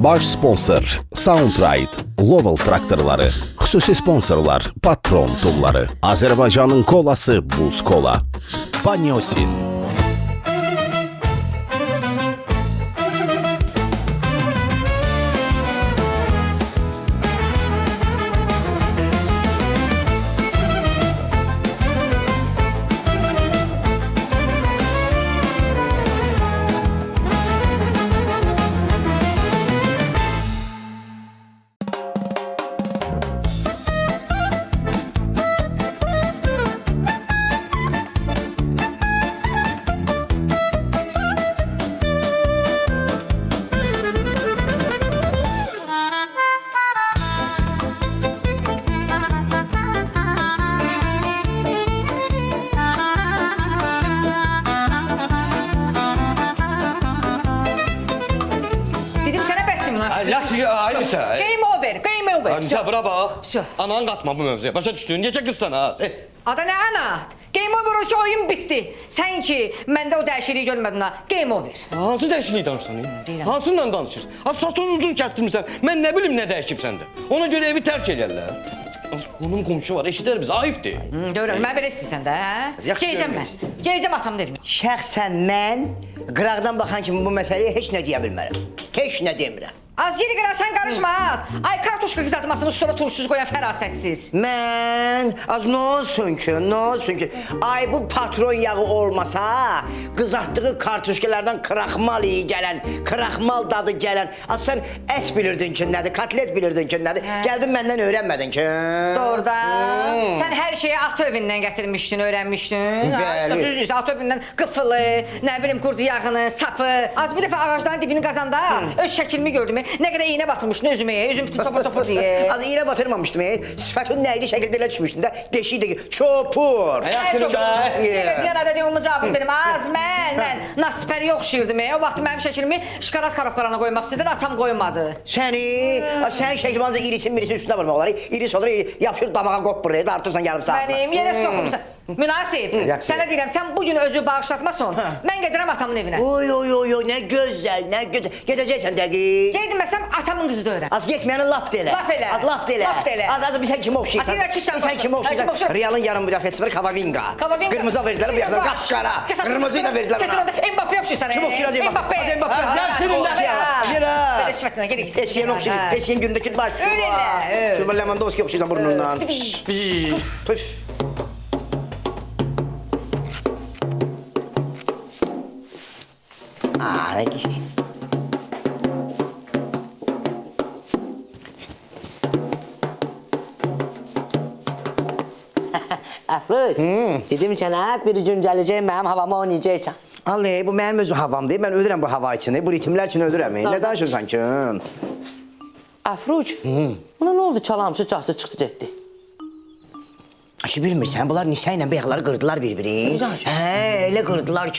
Baş sponsor Soundride, Lovell traktorları, xüsusi sponsorlar Patron tulları, Azərbaycanın kolası Buz Kola, Banyosin. Yaxşı, aynısı. Game over, game over. Aynısı, bura bax. Всё. Anan qatma bu mövzuya. Başa düşdün, necə qızsan ha? Ada nə ana? Game over olsa ki, oyun bitti. Sən ki, məndə o dəyişikliyi görmədin ha. Game over. Hansı dəyişikliyi danışsan? Deyirəm. Hansından danışırsan? Ha, satın uzun kəsdirmirsən. Mən nə bilim nə dəyişib səndə. Ona görə evi tərk eləyərlər. Onun qonşu var, eşidər biz, ayıbdır. Görürəm, mən belə istəyirsən də, hə? Yaxşı Geyəcəm mən. Geyəcəm atamın evinə. Şəxsən mən qıraqdan baxan kimi bu məsələyə heç nə deyə bilmərəm. Heç nə demirəm. Az yeri qıra, sən qarışma az. Ay, kartuşka qızartmasını üstüne turşsuz qoyan fərasətsiz. Mən az nə olsun ki, ay bu patron yağı olmasa, qızartdığı kartuşkalardan kraxmal iyi gələn, kraxmal dadı gələn, az sən ət bilirdin ki nədir, kotlet bilirdin ki nədir, gəldin məndən öyrənmədin ki. Doğrudan. Sən hər şeyi at evindən gətirmişdin, öyrənmişdin. Bəli. Düzdür, at evindən qıfılı, nə bilim qurdu yağını, sapı. Az bir dəfə ağacların dibini qazanda öz şəklimi gördüm. Nə qədər iynə batırmışdın özümə, üzüm bütün çopur deyə. Az iynə batırmamışdım, sifətin nəydi şəkildə elə düşmüşdün də, deşiydi ki, çopur. Yaxşı, Deyən adə deyilmə cavabım benim. Az mən Nasipəriyə oxşayırdım. O vaxt mənim şəklimi şikarat karabqarana qoymaq istədim, atam qoymadı. Sən şəkli ancaq irisin üstünə vurmaq olar. İris olur, yapışır damağa qopur, artırsan yarım saat. Mənim yerə soxumsan. Münasib, sənə deyirəm, sən bugün özü bağışlatmasan, mən gedirəm atamın evinə. Oy, nə gözəl, nə gözəl. Gedəcəksən dəqiq. Gedməsəm atamın qızı da öyrəm. Az getməyəni lap delə. Lap elə. Az lap delə. Lap delə. Az bir sən kimi oxşayırsan. Sən kimi oxşayırsan. Realın yarım müdafiəçisi var, Kavavinga. Qırmızı verdilər, bu yaxlar qapqara. Qırmızı ilə verdilər. Kesin orada Mbappé oxşayırsan. Kim oxşayır Mbappé? Mbappé. Yürə. Belə sifətinə gedək. Esiyen oxşayır. Esiyen gündəki baş. Öyle. Şurada Lewandowski oxşayırsan burnundan. Püf. Ne güzel. Əfrut, dedim sənə bir gün gələcək mənim havama oynayacaqsan. Ali, bu mənim öz havam deyil. Mən ölürəm bu hava için, bu ritimlər üçün ölürəm. Ne danışırsan ki? Əfrut, buna nə oldu çalamsı çaxtı çıxdı getdi? Aşı bilmirsən, bunlar Nisə ilə bəyəkləri qırdılar bir-birini. Elə qırdılar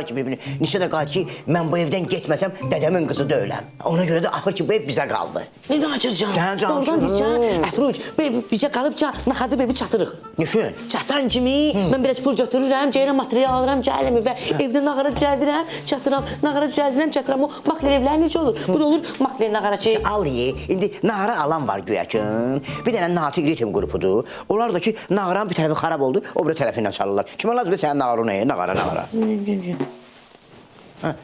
ki bir-birini. Nisə də qaldı ki, mən bu evdən getməsəm, dədəmin qızı da öləm. Ona görə də axır ki, bu ev bizə qaldı. Ne danışırsan? Doğrudan deyəcəm. Əfrut, bizə qalıbca naxadı evi çatırıq. Nüşün? Çatan kimi mən biraz pul götürürəm, gəlirəm material alıram, gəlirəm və evdə nağara düzəldirəm, çatıram, nağara düzəldirəm, çatıram. O makler evlər necə olur? Bu da olur makler nağara ki. Ali, indi nağara alan var güya ki. Bir dənə Natiq ritim qrupudur. Onlar da ki, nağaranın bir tərəfi xarab oldu, o bir tərəfindən çalırlar. Kimə lazımdır sənin nağarı nəyə? Nağara.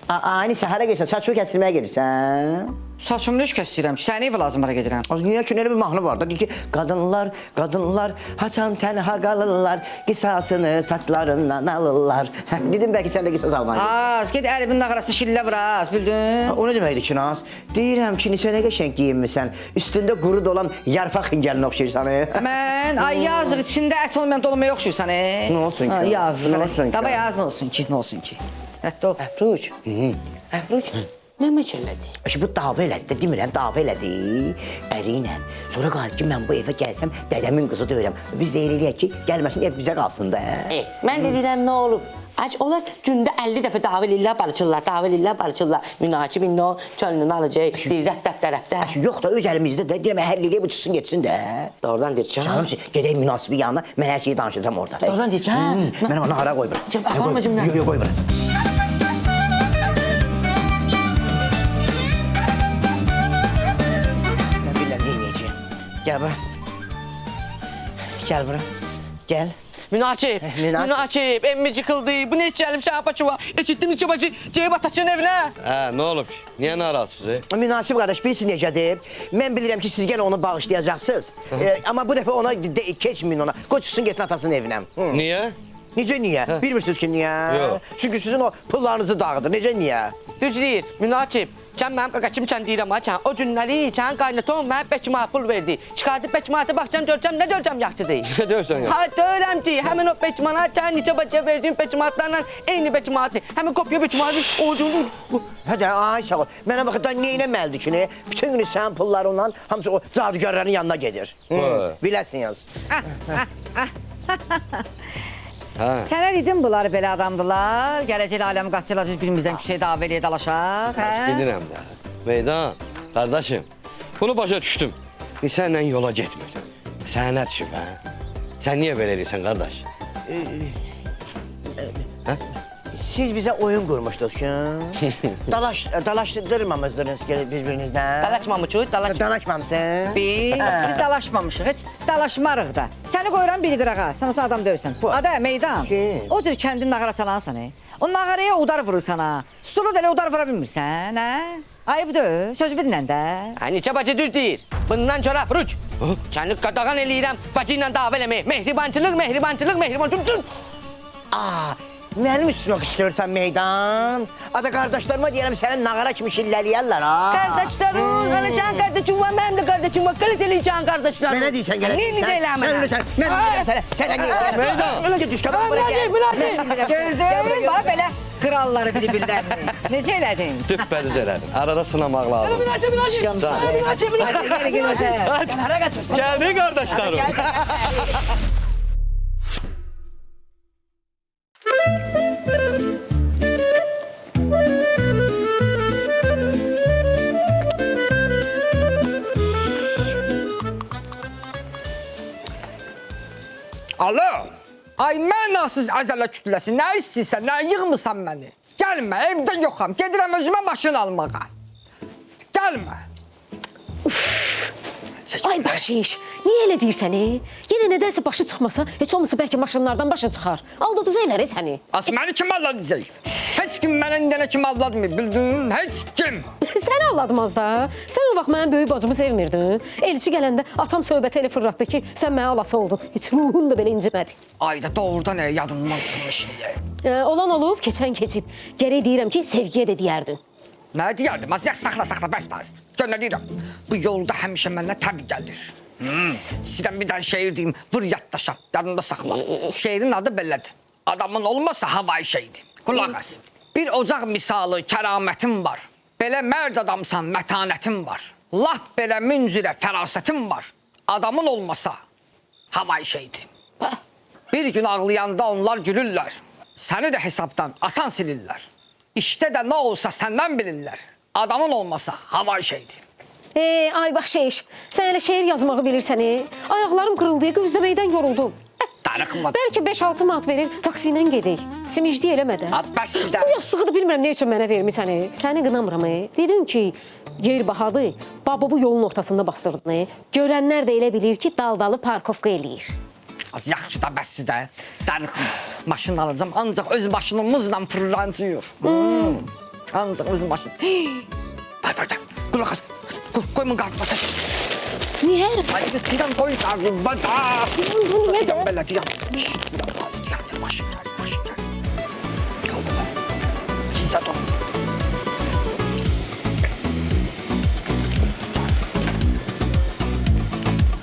Ani səhərə gəlsən, saçı kəsdirməyə gedirsən? Saçımı heç kəsdirəm ki, sənə ev lazım ara gedirəm. Az niyə ki, elə bir mahnı var da, deyir ki, qadınlar haçan tənha qalırlar, qisasını saçlarından alırlar. Dedim, bəlkə sən də qisas alman gəlirsən. Az, get əlibin nağarası şillə vıraz, bildin? O nə deməkdir ki, Naz? Deyirəm ki, neçə nə qəşəng giyinmirsən, üstündə quru dolan yarpaq xingəlinə oxşayırsan. Mən, ay yazıq, içində ət olmayan dolmaya oxşayırsan. Nə olsun ki? Yazıq, Nə olsun ki? Daba yaz, nə olsun ki? Rədd ol. Əfrut, nə məkəllədi? Bu dava elədi, demirəm, dava elədi əri ilə. Sonra qaldı ki, mən bu evə gəlsəm, dədəmin qızı da öyrəm. Biz də eləyək ki, gəlməsin, ev bizə qalsın da. Mən də deyirəm, nə olub? Onlar gündə 50 dəfə davil illər barışırlar. Münacibin o könlünü alacaq, deyir, rəbt. Yox da, öz əlimizdə də, deyirəm, hər liliyə bu çıxsın, getsin də. Doğrudan deyirəm. Canım, gedək münasibi yanına, mən hər şeyi danışacağım orada. Doğrudan deyirəm. Mən ona hara qoy bırak. Yox, qoy bırak. Gəl bura. Gəl bura. Gəl. Münacib, Münasib. münacib, emmici kıldı. Bu ne hiç gelip çağpaçıva. Eşittim içi bacı, Ceyb Ataç'ın evine. Ne olub ki? Niyə narazısınız? Münasib qardaş, bilsin necədir? Mən bilirəm ki, siz yenə onu bağışlayacaqsınız. Amma bu dəfə ona keçməyin ona. Qoy çıxsın, getsin atasının evinə. Niyə? Necə niyə? Bilmirsiniz ki, niyə? Yox. Çünki sizin o pullarınızı dağıdır. Necə niyə? Düz deyir, münacib. Sen benim qaqaçım sen deyirəm ha, sen o günləri sen qaynatom mənə bəkimə pul verdi. Çıxardıb bəkimətə baxacam, görəcəm, nə görəcəm yaxşı deyil. Nə deyirsən ya? Ha, deyirəm ki, həmin o bəkimana sən neçə bacıya verdiyin bəkimətlərlə eyni bəkimətdir. Həmin kopya bəkimətdir, oğucunu... Hə də, ay sağ ol. Mənə baxın da neynə məlidir ki, ne? Bütün günü sənin pullarınla hamısı o cadügərlərin yanına gedir. Biləsiniz. Sənə dedim bunlar belə adamdılar. Gələcək aləmi qaçırlar, biz birimizdən küçəyə dava eləyə dalaşaq. Bəs bilirəm də. Meydan, qardaşım, bunu başa düşdüm. Sənlə yola getmir. Sənə nə düşüb, hə? Sən niyə belə edirsən, qardaş? Siz bizə oyun qurmuşdunuz ki, dalaşdırmamışdınız ki bir-birinizlə. Dalaşmamışıq, Dalaşmamısın. Biz dalaşmamışıq, heç dalaşmarıq da. Səni qoyuram bir qırağa, sən olsa adam deyirsən. Bu. Ada, meydan. Kim? O cür kəndin nağara salansan, o nağaraya udar vurursan ha. Stula da elə udar vura bilmirsən, hə? Ayıbdır, söz bilən də. Ha, neçə bacı düz deyir. Bundan sonra ruc. Kəndi qadağan eləyirəm, bacı ilə dava eləmək. Mehribançılıq. Mənim üstümə qışqırırsan meydan. Ada qardaşlarıma deyərəm sənin nağara kimi şilləliyərlər ha. Qardaşlarım, anacan qardaşım var, mənim də qardaşım var. Qılıc eləyəcən qardaşlarım. Mənə deyirsən gələk. Neyini deyiləm Sən mənə? ölürsən. Mən deyirəm sənə. Sənə niyə deyirəm? Meydan. Öyle ki düşkə bana gəl. Gördün, bax belə kralları bir-birlərini. Necə elədin? Düppədiz elədin. Arada sınamaq lazım. Hadi, gel. Hara qaçırsan? Gəldi qardaşlarım. Alo, ay mənasız əzələ kütləsi, nə istəyirsən, nə yığmısan məni? Gəlmə, evdə yoxam, gedirəm özümə maşın almağa. Gəlmə. Ay bəxşiş, niyə elə deyirsən? Yenə nədənsə başı çıxmasa, heç olmasa bəlkə maşınlardan başa çıxar. Aldadıcı eləri səni. As məni kim alladacaq? Heç kim mənə indənə kim alladmır, bildin? Heç kim. Səni alladmaz da. Sən o vaxt mənim böyük bacımı sevmirdin. Elçi gələndə atam söhbəti elə fırlatdı ki, sən mənə alası oldun. Heç ruhun da belə incimədi. Ayda doğrudan yadımdan çıxmış deyə. Olan olub, keçən keçib. Gərək deyirəm ki, sevgiyə də deyərdin. Nə deyərdim? Az yax saxla, bəs. Gör nə deyirəm? Bu yolda həmişə mənə təbii gəlir. Sizdən bir dənə şeir deyim, vur yaddaşa, yadında saxla. Şeirin adı belədir. Adamın olmasa havai şeydir. Qulaq as. Bir ocaq misalı kəramətim var. Belə mərd adamsan, mətanətim var. Laf belə müncirə fərasətim var. Adamın olmasa havai şeydir. Bir gün ağlayanda onlar gülürlər. Səni də hesabdan asan silirlər. İşte də nə olsa səndən bilirlər. Adamın olmasa havai şeydir. Ay bəxşiş, sən elə şeir yazmağı bilirsən. Ayaqlarım qırıldı, gözləməkdən yoruldum. Darıxmadı. Bəlkə 5-6 manat verir, taksi ilə gedək. Simicli eləmədən. Az bəs də. Bu yastığı da bilmirəm nə üçün mənə vermisən. Səni qınamıram. Dedim ki, yer bahadır, baba bu yolun ortasında bastırdın. Görənlər də elə bilir ki, daldalı parkovka eləyir. Az yaxşı da bəs də. Darıxma. Maşın alacağım, ancaq öz maşınımızla fırlancıyır. Ancaq öz maşın. Vay, qulaq as. Qoymun qartı batır. Niyə? Hadi üstündən koy qartı batır. Nədir? Belə deyəm. Maşın gəl. Qaldı. Çizat ol.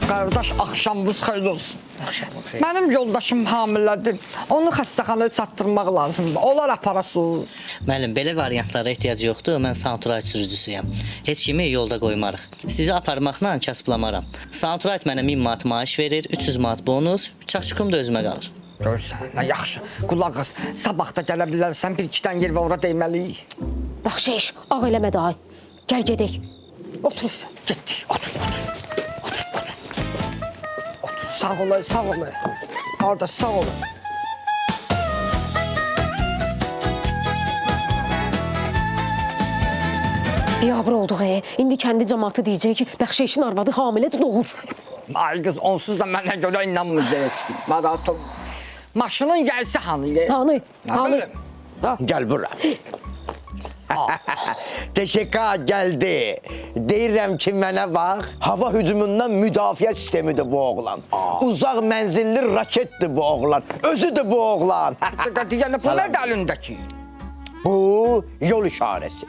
Qardaş, axşamınız xeyir olsun. Mənim yoldaşım hamilədir. Onu xəstəxanaya çatdırmaq lazımdır. Onlar aparasınız. Müəllim, belə variantlara ehtiyac yoxdur. Mən Soundtrite sürücüsüyəm. Heç kimi yolda qoymarıq. Sizi aparmaqla kəsblamaram. Soundtrite mənə 1000 manat maaş verir, 300 manat bonus, çaxçukum da özümə qalır. Görsən, nə yaxşı. Qulaq as, sabah da gələ bilərsən, bir-iki dənə yer və ora deyməliyik. Bəxşiş, ağ eləmə də ay. Gəl gedək. Otur, getdik, otur. Sağ ol. Qardaş, sağ ol. Biabır olduq. İndi kəndi cəmaatı deyəcək ki, Bəxşişin arvadı hamilədir, doğur. Ay qız, onsuz da mənə görə inanmayacaqsın. Narahat olma. Maşının gəlsi hanı? Hanı? Nə Hanı? bilim. Gel bura. Teşekkür geldi. Deyirəm ki mənə bax, hava hücumundan müdafiə sistemidir bu oğlan. Uzaq mənzilli raketdir bu oğlan. Özüdür bu oğlan. Yəni bu nədir əlindəki? Bu yol işarəsi.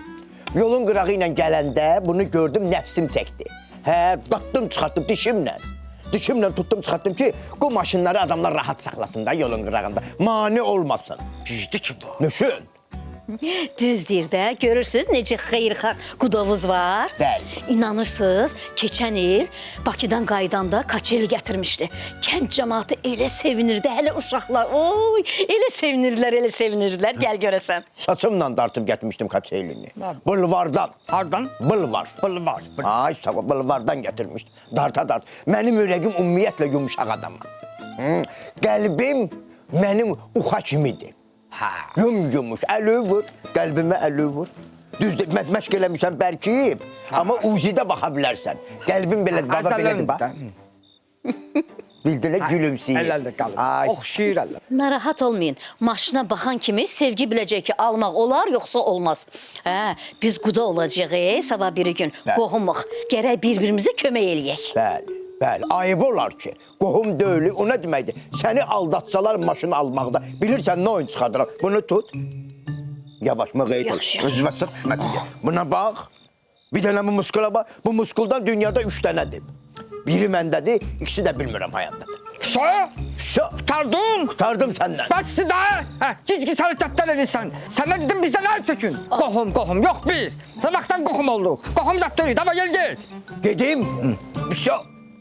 Yolun qırağı ilə gələndə bunu gördüm, nəfsim çəkdi. Hə, datdım, çıxartdım dişimlə. Dişimlə tutdum, çıxartdım ki, bu maşınları adamlar rahat saxlasın da yolun qırağında. Mane olmasın. Düzdür ki bu. Nüşün? Düz deyir də, görürsüz necə xeyirxah qudovuz var. Bəli. İnanırsınız, keçən il Bakıdan qaydanda kaçeli gətirmişdi. Kənd cəmaatı elə sevinirdi, hələ uşaqlar, oy, elə sevinirdilər, gəl görəsən. Saçımla dartıb gətirmişdim kaçeylini. Bulvardan. Hardan? Bulvar. Bulvar. Ay sağ ol, bulvardan gətirmişdim. Dart. Mənim ürəgim ümumiyyətlə yumuşaq adamım. Qəlbim mənim uxa kimidir. Yumuş, əli vur, qəlbimə əli vur. Düzdür, məşq eləmişsən bərkiyib, amma uzidə baxa bilərsən. Qəlbim belə, baba belədir, bax. Bildilə gülümsəyir. Ələldə qalır. Ay, Oxşuyur əllə. Narahat olmayın, maşına baxan kimi sevgi biləcək ki, almaq olar, yoxsa olmaz. Hə, biz quda olacağıq, sabah biri gün, qohumuq. Gərək bir-birimizə kömək eləyək. Bəli, ayıb olar ki, qohum deyil, o nə deməkdir? Səni aldatsalar maşını almaqda, bilirsən nə oyun çıxardıram? Bunu tut, yavaş, mığayı tut, Yaxşı. özümə sıx düşməsin. Buna bax, bir dənə bu muskula bax, bu muskuldan dünyada 3 dənədir. Biri məndədir, ikisi də bilmirəm həyatdadır. So, qurtardın. Qurtardım səndən. Bəs də, cizgi hərəkətlər edirsən. Sənə dedim bizə nə sökün? Qohum, yox biz. Nə vaxtdan qohum olduq? Qohum zat deyil, dava gel get. Gedim,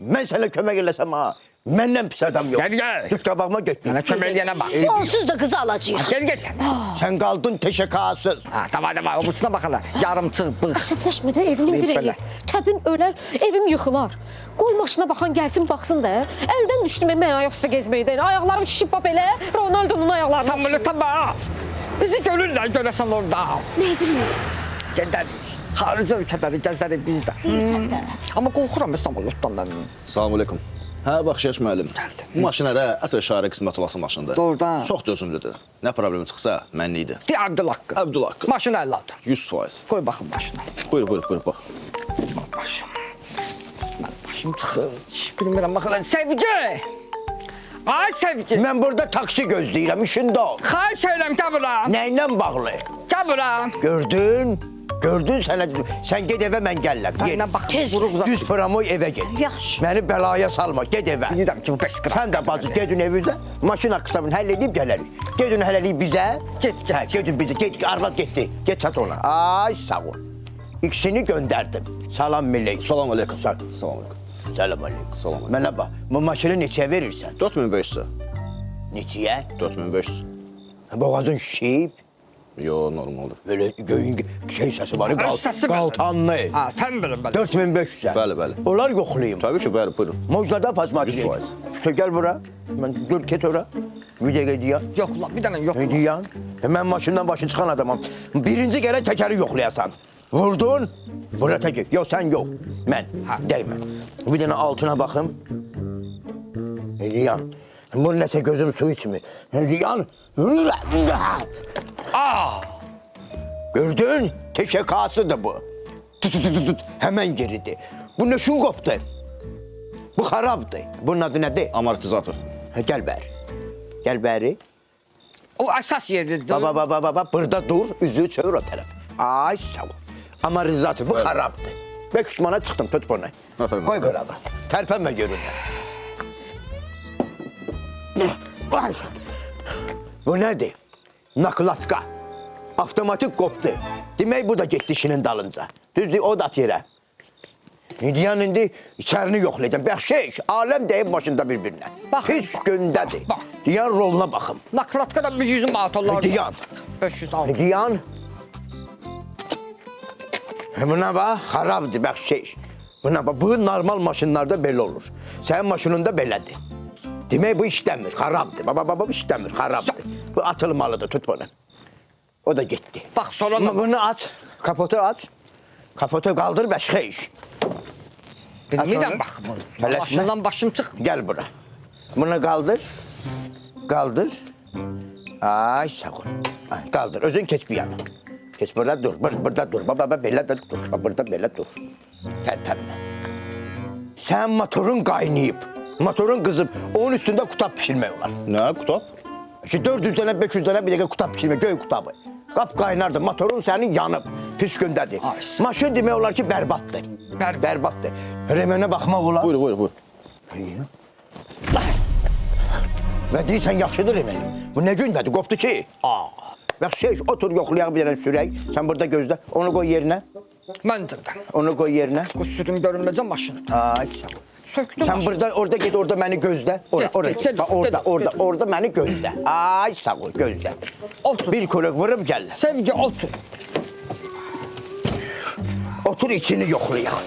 mən sənə kömək eləsəm ha, məndən pis adam yox. Gel. Düş qabağıma getdim. Mənə kömək eləyənə bax. Onsuz da qızı alacağıq. Gel get sən. Sən qaldın teşəkkürsüz. Ha, davay, o buçuna bax hələ. Yarımçıq, bığ. Əsəbləşmə də evimin Belə. dirəyi. Təbin ölər, evim yıxılar. Qoy maşına baxan gəlsin, baxsın da. Əldən düşdüm mən ayaqüstə gezməkdən. Ayaqlarım şişib bax belə. Ronaldonun ayaqlarına. Sən bunu tabağa. Bizi görürlər, görəsən orada. Nə bileyim. Gedərik. Xarici ölkələri gəzərik biz də. Deyirsən də. Amma qorxuram İstanbuldan mən. Salam aleyküm. Hə, bax Şəş müəllim. Bu maşın hərə əsr şəhərə qismət olası maşındır. Doğrudan. Çox dözümlüdür. Nə problemi çıxsa mənlidir. Deyir Abdullaqqı. Abdullaqqı. Maşın 50-dır. 100%. Qoy baxın maşına. Buyur, bax. Başım. Mən başım çıxır. Bilmirəm, baxın. Sevgi! Ay sevgi! Mən burada taksi gözləyirəm, işində ol. Xahiş edirəm, gəl bura. Nə ilə bağlı? Gəl bura. Gördün? Gördün sənə dedim. Sən get evə, mən gəlirəm. Mənə bax, vuruq uzaq. Düz promoy evə get. Yaxşı. Məni bəlaya salma, get evə. Bilirəm ki, bu 5 qram. Sən də bacı, gedin evizə, maşın haqqısını həll edib gələrik. Gedin həll edib bizə. Get. Hə, gedin bizə, get, arvad getdi. Get çat ona. Ay, sağ ol. İkisini göndərdim. Salam millət. Salam aleyküm. Salam aleyküm. Salam aleyküm. Salam aleyküm. Mənə bax, bu maşını neçəyə verirsən? 4500. Neçəyə? 4500. Boğazın şişib. Yo, normaldır. Böyle göyün şey səsi var, Səsi belə. qaltanlı. Ha, təmbirim belə. 4500. Bəli. Onlar yoxlayım. Təbii ki, bəli, buyurun. Moclada pasmak 100%. İşte gel bura. Ben dur ket ora. Bir de diyan. Yox lan, bir dənə yox. Ne diyan? Ben maşından başı çıxan adamım. Birinci gelen tekeri yoxlayasan. Vurdun. Bura teker. Yok sen yok. Ben. Değme. Bir tane altına bakım. Ne diyan? Bu nese gözüm su içmi. Ne diyan? Aa! Gördün? Teşekkürsüdür bu. Tut. Hemen geridi. Bu ne şun koptu? Bu haraptı. Bunun adı nedir? Amortizator. Gel beri. Gel beri. O əsas yeridir. Baba. Burada dur. Üzüğü çevir o taraf. Ay sağ ol. Amortizator bu haraptı. 500 mana çıktım tut bunu. Aferin. Koy böyle bak. Terpenme görün. Ay. Bu nedir? Nakılatka. Avtomatik koptu. Demək bu da getdi işinin dalınca. Düzdür, o da at yerə. İndiyan indi içərini yoxlayacam. Bəxşiş, aləm deyib başında bir-birinə. Bax. Pis gündədir. Bax. Diyan roluna baxım. Naklatka da 100 manat olar. Diyan. 500 al. Diyan. Buna bax, xarabdır bəxşiş. Buna bax, bu normal maşınlarda belə olur. Sənin maşınında belədir. Demək bu işləmir, xarabdır. Baba bu işləmir, xarabdır. Bu atılmalıdır, tut bunu. O da getdi. Bax sonra Bunu aç, kapotu aç. Kapotu qaldır, bəşxə iş. Bilmirəm bax bunu. Tələsmə. Başımdan başım çıx. Gel bura. Bunu kaldır. Kaldır. Ay sağ ol. Ay, kaldır. Özün geç bir yana. Geç burada dur. Burada dur. Baba böyle de dur. Burada böyle dur. Tertemle. Sen motorun kaynayıp, motorun kızıp, onun üstünde kutap pişirmek var. Nə, qutab? İşte 400 tane, 500 tane bir dakika kutap pişirmek, göy kutabı. Kap kaynardı. Motorun senin yanıp, püskündedir. Ay. Maşın demək olar ki berbattır. Berbattır. Remene bakmak olar. Buyur. Və deyirsən yaxşıdır Emin. Bu nə gündədir? Qopdu ki. Yaxşı, otur yoxlayaq bir dənə sürək. Sən burada gözlə. Onu qoy yerinə. Məncə də. Onu qoy yerinə. Qüsürüm görünməcə maşındır. Ay sağ ol. Söktüm Sən burada, orada get, orada məni gözlə. Orada məni gözlə. Ay sağ ol, gözlə. Otur. Bir kulak vurup gel. Sevgi otur. Otur içini yoxlayaq.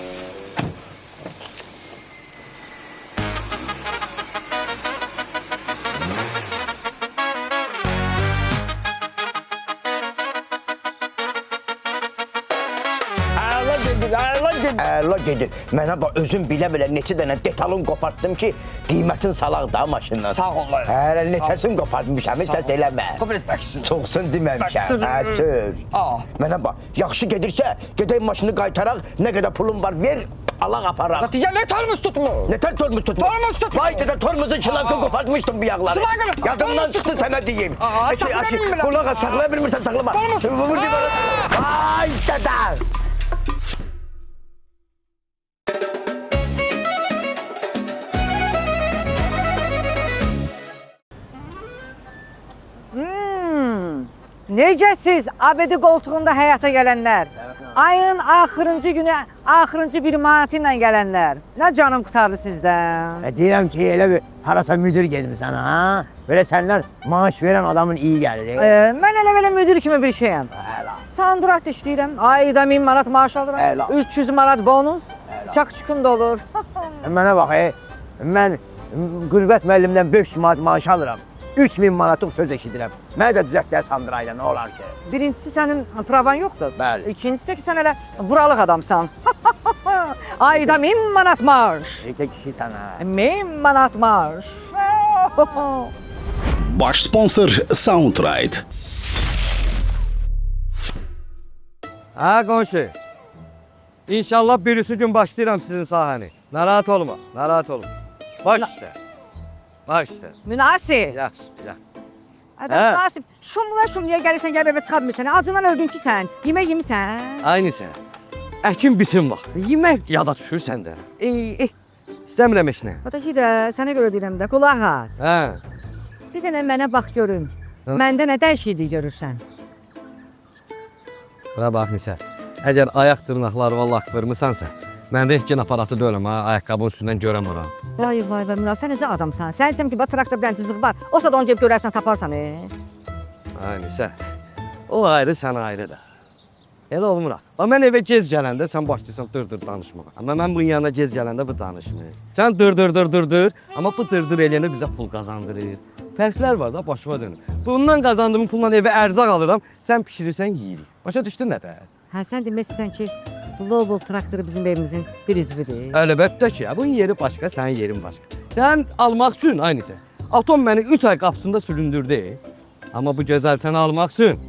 Əla gedir. Mənə bax, özüm bilə-bilə neçə dənə detalın qopartdım ki, qiymətin salaq da maşından. Sağ ol. Hələ neçəsini qopartmışam, heç səs eləmə. Qoparız bəksin. Çoxsun deməmişəm, Bəksın. söz. Mənə bax, yaxşı gedirsə, gedək maşını qaytaraq, nə qədər pulun var, ver, alaq aparaq. Nəticə nə tormuz tutmur? Nətər tormuz tutma? Tormuz tutma. Vay dedə, tormuzun çılakı qopartmışdım bu yağları. Çılakı. Yadımdan çıxdı sənə deyim. saxlaya bilmirəm. Qulağa saxlaya bilmirsən, saxlama. Tormuz. Vur divara. Vay dedə. Necəsiz ABD qoltuğunda həyata gələnlər? Ayın axırıncı günü, axırıncı bir manatı ilə gələnlər. Nə canım qutardı sizdən? Deyirəm ki, elə bir harasa müdür gedmirsən ha? Belə sənlər maaş verən adamın iyi gəlir. Mən elə müdür kimi bir şeyəm. Sandurat işləyirəm. Ayda 1000 manat maaş alıram. 300 manat bonus. Çaq-çıxım da olur. Mənə bax, mən qürbət müəllimdən 500 manat maaş alıram. 3000 manatlıq söz eşidirəm. Mənə də düzəltdə Sandırayla, nə olar ki? Birincisi sənin pravan yoxdur. Bəli. İkincisi ki sən elə buralıq adamsan. Ayda 1000 manat maaş. Tek kişi tənə. 1000 manat maaş. Baş sponsor Soundride. Ha qonşu. İnşallah birisi gün başlayıram sizin sahəni. Narahat olma, narahat olma. Baş üstə. Baş üstə. Münasib. Yaxşı, yaxşı. Adam Nasib, şumluya gəlirsən, gəl bebə çıxartmırsan. Acından öldün ki sən. Yemək yemisən. Aynı sən. Əkin bitin vaxtı. Yemək yada düşür səndə. İstəmirəm heç nə. O da ki də sənə görə deyirəm də, qulaq as. Hə. Bir dənə mənə bax görüm. Məndə nə dəyişiklik görürsən? Buna bax Nisə. Əgər ayaq dırnaqlarıma lak vurmusansa, mən rentgen aparatı deyiləm ha, ayaqqabının üstündən görəm ora. Vay vay vay, Münasib, sən necə adamsan? Sən desəm ki, bax traktorda bir dənə cızıq var. O da onu gəlib görərsən, taparsan. Ay Nisə. O ayrı, sən ayrı da. Elə olmur. Bax mən evə gez gələndə sən başlayırsan dır danışmağa. Amma mən bunun yanına gez gələndə bu danışmır. Sən dır, amma bu dır eləyəndə bizə pul qazandırır. Fərqlər var da, başıma dönür. Bundan qazandığım pulla evə ərzaq alıram, sən pişirirsən, yeyirik. Başa düşdün nə də? Hə, sən deməksən ki, Lowell traktoru bizim evimizin bir üzvüdür. Əlbəttə ki, bunun yeri başqa, sənin yerin başqa. Sən almaq üçün aynısı. Atom məni 3 ay qapısında süründürdü. Amma bu gözəl səni almaq üçün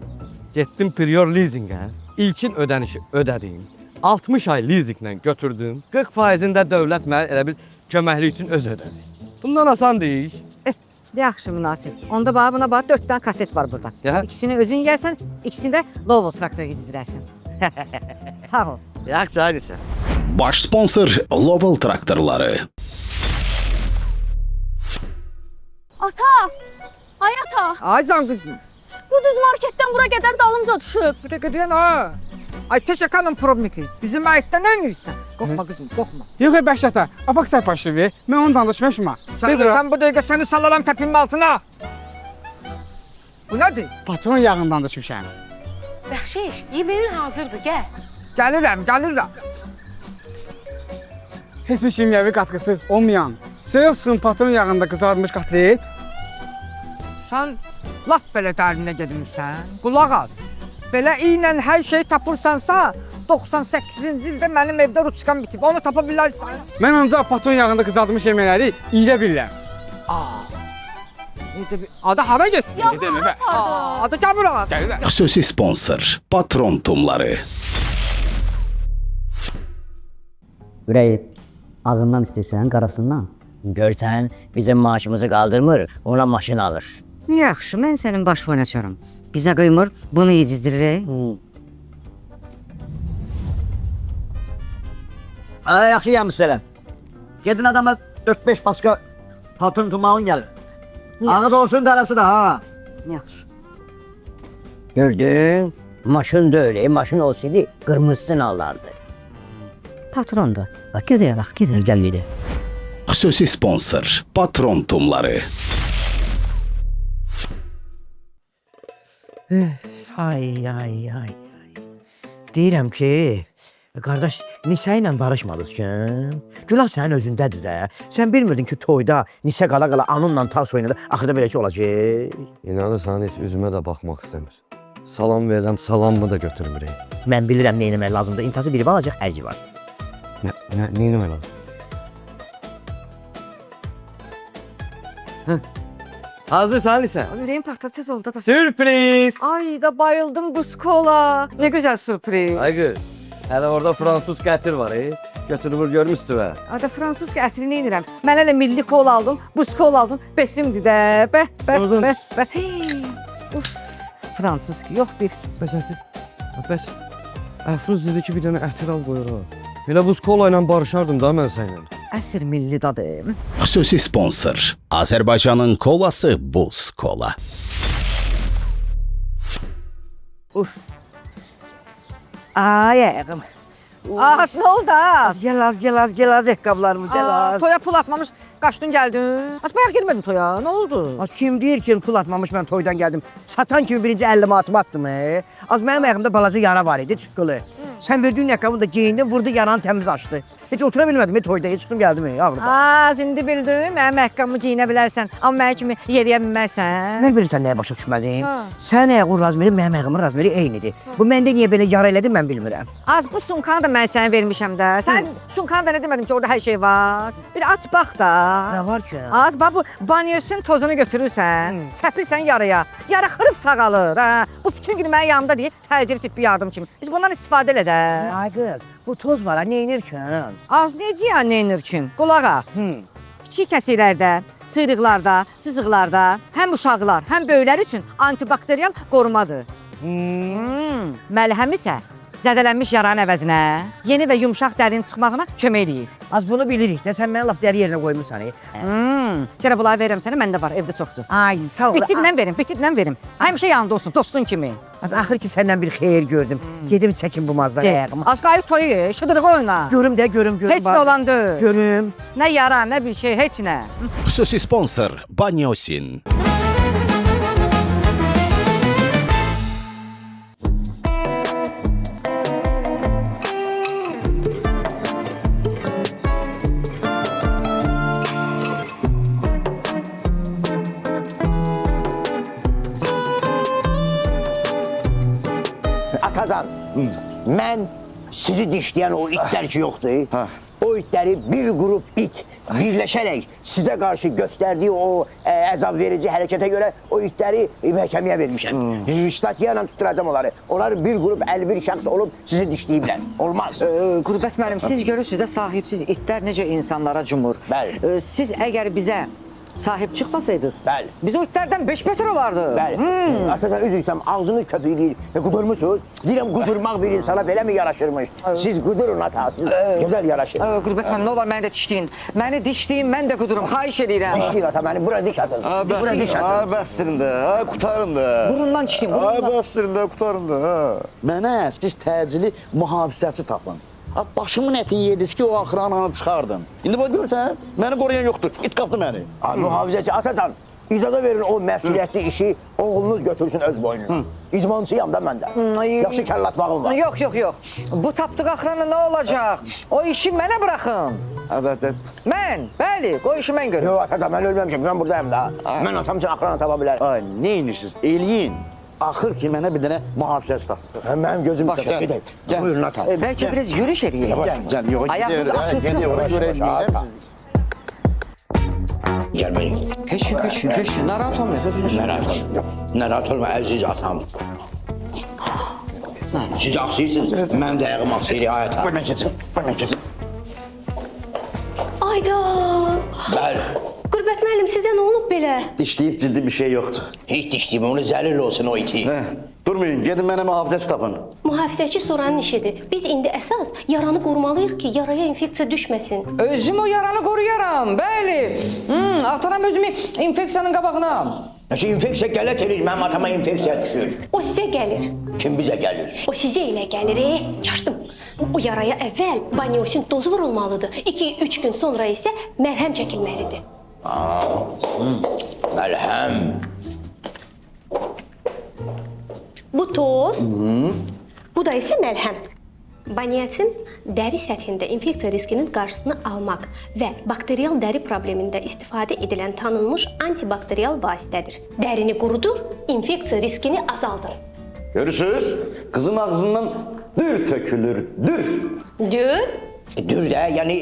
getdim Prior Leasingə. İlkin ödənişi ödədim. 60 ay leasinglə götürdüm. 40%-ni də dövlət mənə elə bir köməklik üçün öz ödədi. Bundan asan deyil. Yaxşı Münasib. Onda bax buna bax 4 dənə kotlet var burada. Ya. İkisini özün yersən, ikisini də Lowell traktoru yedizdirərsən. Sağ ol. Yaxşı, aynısı. Baş sponsor Lowell traktorları. Ata! Ay ata! Ay can qızım. Bu düz marketdən bura qədər dalımca düşüb. Bir dəqiqə deyən ha. Ay teşekanın probniki. Bizim ayətdə nə edirsən? Qorxma qızım, qorxma. Yox, Bəşata, afaq sərpaşıvi. Mən onu danışmışam. Sən bu dəqiqə səni salaram təpimin altına. Bu nədir? Patron yağından danışmışam. Bəxşiş, yeməyin hazırdır, gəl. Gəlirəm. Heç bir kimyəvi qatqısı olmayan, soyuqsun patron yağında qızarmış kotlet. Sən laf belə dərinə gedmirsən. Qulaq as. Belə ilə hər şey tapırsansa, 98-ci ildə mənim evdə ruçkam bitib. Onu tapa bilərsən. Mən ancaq patron yağında qızartılmış yeməkləri yeyə bilirəm. Ada hara getdi? Gedirəm evə. Ada gəl bura. Gəlirəm. Xüsusi sponsor Patron tumları. Ürəyib, ağından istəyirsən, qarasından. Görsən, bizim maaşımızı qaldırmır, ona maşın alır. Yaxşı, mən sənin baş boyuna açarım. Bizə qıymır, bunu yedizdirir. Yaxşı gəlmişsən elə. Gedin adama 4-5 paska patron tumağın gəlir. Ağız olsun darası da ha. Yaxşı. Gördün, maşın da öyle, maşın olsaydı qırmızısını alardı. Patron da. Bak gidiyor bak gidiyor gel gidiyor. Xüsusi sponsor Patron tumları. Ay. Deyirəm ki, qardaş, Nisə ilə barışmadın. Günah sənin özündədir də. Sən bilmirdin ki, toyda Nisə qala anunla tas oynadı, axırda belə şey olacaq. İnanırsan heç üzümə də baxmaq istəmir. Salam verirəm, salamımı da götürmürəm. Mən bilirəm nə etmək lazımdır. İntası biri alacaq, hərci var. Nə etmək lazım? Hazırsan Lisə? Ürəyim partlatız oldu da. Sürpriz! Ay da bayıldım bu skola. Ne güzel sürpriz. Ay qız, hələ orada fransız qətir var, götürülür görmüşdü və. Ada fransız ətrini inirəm. Mən elə milli kol aldım, buz kol aldım. Besimdi də. Bə. Fransız ki, yox bir. Bəs ətir. Bəs Əfruz dedi ki, bir dənə ətir al qoyur ha. Elə buz kola ilə barışardım da mən səninlə. Əsr milli dadım. Xüsusi sponsor Azərbaycanın kolası Buz Kola. Ay ayağım. Az nə oldu az? Gel az ayaqqabılarımı gel az. Toya pul atmamış, qaçdın gəldin. Az bayaq girmədin toya, nə oldu? Az kim deyir ki pul atmamış mən toydan gəldim. Satan kimi birinci 50 manatımı attım. Az mənim ayağımda balaca yara var idi, çıqqılı. Sən verdiyin ayaqqabını da geyindim, vurdu yaranı təmiz açdı. Heç otura bilmədim, toyda heç çıxdım gəldim ağrıda. Az indi bildim, mənim ayaqqabımı geyinə bilərsən, amma mənim kimi yeriyə bilmərsən. Mən bilirsən nəyə başa düşmədim? Sən ayağın razmeri, mənim ayağımın razmeri eynidir. Bu məndə niyə belə yara elədi mən bilmirəm. Az bu sumkanı da mən sənə vermişəm də. Sən sumkanı da nə demədim ki, orada hər şey var. Bir aç bax da. Nə var ki? Az bax bu banyosun tozunu götürürsən, səpirsən yaraya. Yara xırıb sağalır. Ha. Bu bütün gün mənim yanımda deyil, təcili tibbi yardım kimi. Biz bundan istifadə elə də. Ay qız, bu toz var ha, nə inir ki? Az necə ya nə inir ki? Qulaq as. Kiçik kəsirlərdə, sıyrıqlarda, cızıqlarda həm uşaqlar, həm böyüklər üçün antibakterial qorumadır. Məlhəm isə zədələnmiş yaranın əvəzinə yeni və yumşaq dərinin çıxmağına kömək eləyir. Az bunu bilirik də, sən mənə laf dəri yerinə qoymuşsan. Gələ bunları verirəm sənə, məndə var, evdə çoxdur. Ay, sağ ol. Bitidlə verim. Həmişə yanında olsun, dostun kimi. Az axır ki səndən bir xeyir gördüm. Gedim çəkim bu mazdan ayağıma. Az qayıt toyu ye, şıdırğı oyna. Görüm də, görüm. Heç nə olan deyil. Görüm. Nə yara, nə bir şey, heç nə. Xüsusi sponsor Banyosin. Atacan, mən sizi dişləyən o itlər ki yoxdur. O itləri bir qrup it birləşərək sizə qarşı göstərdiyi o əzab verici hərəkətə görə o itləri məhkəməyə vermişəm. Statiya ilə tutturacam onları. Onlar bir qrup 51 şəxs olub sizi dişləyiblər. Olmaz. Qürbət müəllim, siz görürsünüz də sahibsiz itlər necə insanlara cumur. Bəli. Siz əgər bizə sahib çıxmasaydınız, bəli, biz o itlərdən 5 metr olardı. Bəli. Atacan üzürsəm ağzını köpükləyir. Qudurmuşsunuz. Deyirəm qudurmaq bir insana belə mi yaraşırmış? Siz qudurun ata, siz gözəl yaraşır. Qürbət müəllim, nə olar məni də dişləyin. Məni dişləyin, mən də qudurum. Xahiş edirəm. Dişləyin ata, məni bura diş atın. Bura diş atın. Bəsdirin də, qurtarın da. Burundan dişləyin, burundan. Bəsdirin də, qurtarın da. Mənə siz təcili mühafizəçi tapın. Başımın ətini yediniz ki, o axıranı anıb çıxardın. İndi bax görürsən, məni qoruyan yoxdur. İt qapdı məni. Mühafizəçi atacan, icazə verin o məsuliyyətli işi oğlunuz götürsün öz boynuna. İdmancıyam da mən də. Yaxşı kəllatmağım var. Yox. Bu tapdıq axıranı nə olacaq? O işi mənə buraxın. Mən, bəli, qoy işi mən görüm. Yox atacan, mən ölməmişəm, mən buradayım da. Mən atam üçün axıranı tapa bilərəm. Ay, nə inirsiniz? Eləyin. axır ki mənə bir dənə mühafizəçi tap. Mənim gözüm Başla. çəkir. Gəl. Buyurun ata. Bəlkə biraz yürüyüş eləyək. Gəl, yox, Ayağınız gidiyor, açılsın. gidiyor, ora görə elməyəm. Gəlməyin. Keçin, narahat olmayın. Narahat olma əziz atam. Siz axsıyırsınız, mən də ayağım axsıyır ata. Buyurun keçin, buyurun keçin. Ayda. Bəli. Qürbət müəllim, sizə nə olub belə? Dişləyib ciddi bir şey yoxdur. Heç dişliyim, onu zəlil olsun o iti. Durmayın, gedin mənə mühafizəçi tapın. Mühafizəçi soranın işidir. Biz indi əsas yaranı qorumalıyıq ki, yaraya infeksiya düşməsin. Özüm o yaranı qoruyaram, bəli. Ataram özümü infeksiyanın qabağına. Nəsə infeksiya qələt edir, mənim atama infeksiya düşür. O sizə gəlir. Kim bizə gəlir? O sizə elə gəlir, çaşdım. O yaraya əvvəl banyosin dozu vurulmalıdır. 2-3 gün sonra isə məlhəm çəkilməlidir. Məlhəm. Bu toz, bu da isə məlhəm. Banyatin dəri səthində infeksiya riskinin qarşısını almaq və bakterial dəri problemində istifadə edilən tanınmış antibakterial vasitədir. Dərini qurudur, infeksiya riskini azaldır. Görürsünüz? Qızın ağzından dür tökülür, dür. Dür? Dür də, yəni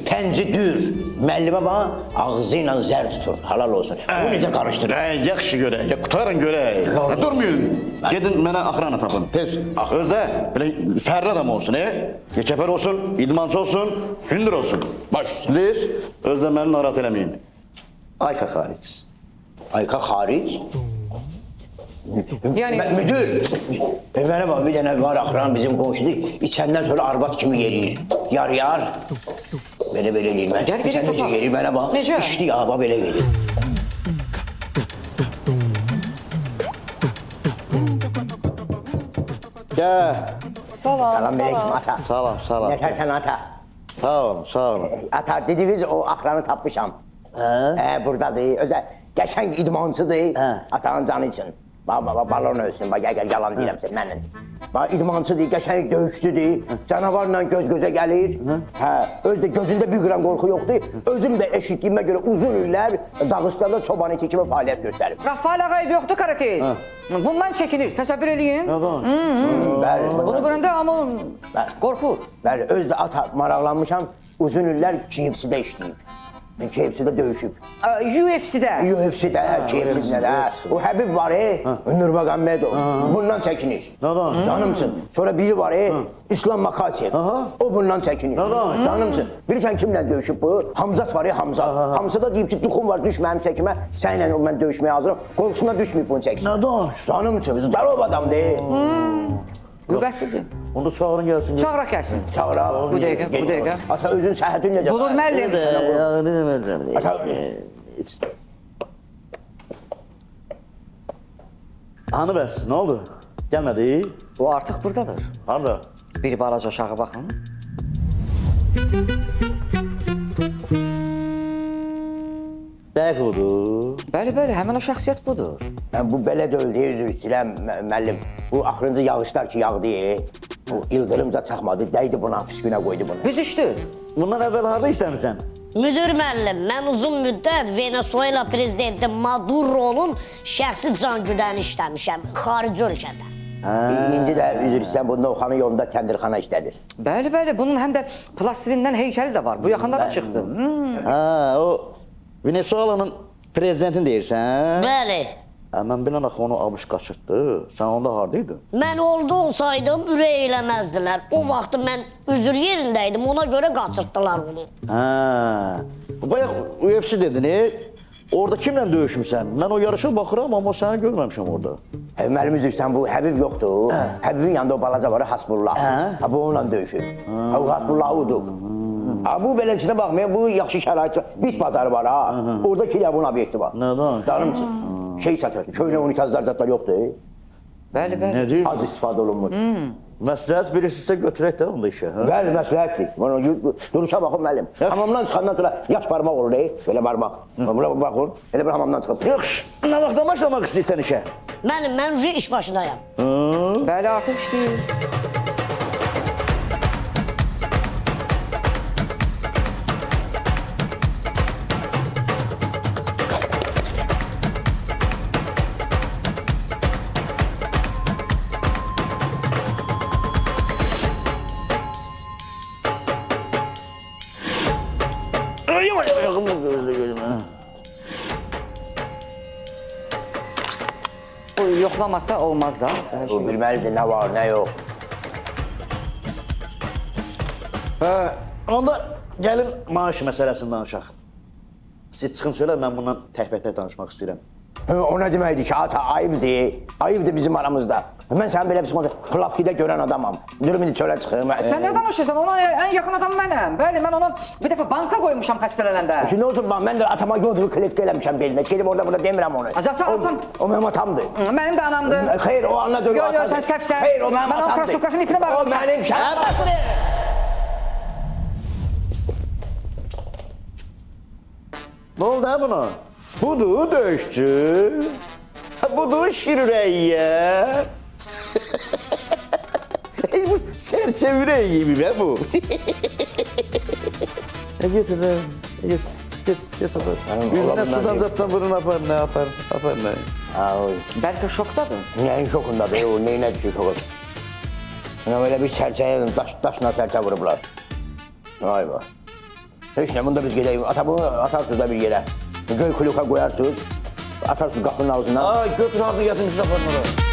pənci dür. Müəllimə bax, ağzı ilə zər tutur, halal olsun. Bu necə qarışdırır? Yaxşı görək, qutarın görək. Durmayın, gedin mənə axrana tapın, tez. Özdə belə fərli adam olsun, yekəpər olsun, idmançı olsun, hündür olsun. Baş üstə. Liz, özdə məni narahat eləməyin. Ayka xaric. Ayka xaric? Yəni Müdür, mənə bax, bir dənə var axıran bizim qonşudur, içəndən sonra arvad kimi yeriyir. Yar. Belə eləyir mən. Gəl, gedək Sən necə tapaq. yerir mənə bax. Necə? İşli ya, bax belə gedir. Gəl. Salam aleyküm ata. Salam. Nətərsən ata? Sağ olun. Ata, dediniz o axranı tapmışam. Buradadır, özə qəşəng idmançıdır, atanın canı üçün. Balon ölsün, gəl, yalan deyirəm mənim. İdmançıdır, qəşəng döyüşçüdür, canavarla göz-gözə gəlir. Özdə gözündə bir qram qorxu yoxdur. Özüm də eşitdiyimə görə uzun illər Dağıstanda çoban iti kimi fəaliyyət göstərib. Rafael Ağayev yoxdur karatez. Bundan çəkinir, təsəvvür eləyin. Bəli. Bunu görəndə amma qorxur. Bəli, özdə ata maraqlanmışam, uzun illər KFC-də işləyib. KFC-də döyüşüb. UFC-də? UFC-də, KFC-də. O Həbib var, Nurmagomedov. Bundan çəkinir. Canımsın. Sonra biri var, İslam Makachev. O bundan çəkinir. Canımsın. Bilirsən kimlə döyüşüb bu? Hamzat var, Hamzat. Hamzada deyib ki, duxum var, düş mənim çəkimə. Sənlə mən döyüşməyə hazırım. Qorxusuna düşməyib bunu çəksin. Canımsın. Zdarov adamdır. Qüvvətlidir. Onu çağırın gəlsin. Çağıraq gəlsin. Çağıraq. Bu dəqiqə. Ata özün səhhətin necə? Bulur müəllim. Hanı bəs, nə oldu? Gəlmədi? O artıq buradadır. Harada? Bir balaca aşağı baxın. Dəqiq budur. Bəli, həmin o şəxsiyyət budur. Bu belə də öldü, üzr istəyirəm müəllim. Bu axırıncı yağışlar ki yağdı, bu ildırım da çaxmadı, dəydi buna, pis günə qoydu bunu. Büzüşdü. Bundan əvvəl harada işləmirsən? Müdür müəllim, mən uzun müddət Venezuela prezidenti Maduro'nun şəxsi cangüdəni işləmişəm, xarici ölkədə. İndi də üzr istəyirəm, bu Novxanın yolunda kəndirxana işlədir. Bəli, bunun həm də plastilindən heykəli də var. Bu yaxınlara çıxdı. O Venezuela'nın prezidentini deyirsən? Bəli. Mən bilən axı onu abış qaçırtdı. Sən onda haradaydın? Mən orada olsaydım ürək eləməzdilər. O vaxt mən üzr yerindəydim, ona görə qaçırtdılar onu. Bayaq UFC dedin, orada kimlə döyüşmüsən? Mən o yarışa baxıram, amma səni görməmişəm orada. Müəllim üzr istəyirəm, bu Həbib yoxdur. Həbibin yanında o balaca var, Hasbullah. Bu onunla döyüşür. O Hasbullah odur. Bu beləsinə baxmayın, bu yaxşı şərait var. Bit bazarı var ha. Orada iki dəvun obyekti var. Nədən? Canımsın. Şey satır, köynə unitazlar zatlar yoxdur. Bəli. Nə deyir? Az istifadə olunmur. Məsləhət birisisə götürək də onda işə. Bəli, məsləhətdir. Duruşa baxın müəllim. Hamamdan çıxandan sonra yaş barmaq olur, belə barmaq. Buna baxın, elə bir hamamdan çıxıb. Yaxşı, nə vaxtdan başlamaq istəyirsən işə? Mən iş başındayam. Bəli, artıq işləyir. ayağımı gözle gözüme. Bu yoxlamasa olmaz da. Bu bilməlidir nə var, nə yox. Onda gəlin maaş məsələsini danışaq. Siz çıxın söylə, mən bundan təhbətə danışmaq istəyirəm. O nə deməkdir ki, ata, ayıbdır. Ayıbdır bizim aramızda. Mən sənin belə bir plavkidə görən adamam. Durum indi çölə çıxım. Sən nə danışırsan? Ona ən yaxın adam mənəm. Bəli, mən onu bir dəfə banka qoymuşam xəstələnəndə. Ki, nə olsun, mən də atama yodru kletka eləmişəm belimə. Gedib orada demirəm onu. Zaten atam. O mənim atamdır. Mənim də anamdır. Xeyr, o anla dönü atadır. Yox, sən səfsən. Xeyr, o mənim atamdır. Mən onun krasovkasının ipinə bağlamışam. O mənim şərəfim. Nə oldu ha buna? Budur döyüşçü. Budur şirürəyyə. Bu sərçəvirək gibi be bu. Getir, getir. Yüzüne sudan zaten burun apar, ne apar, ne? Bəlkə şokdadır. Nəyin şokundadır, o neyinə düşür şoku? Öyle bir sərçəyə, daşla sərçə vurublar. Vay vay. Heç nə, bunda biz gedəyim, atarsınız da bir yerə. Göy kuluka qoyarsınız, atarsınız qapının ağzından. Götür artık yatın, siz aparın oraya.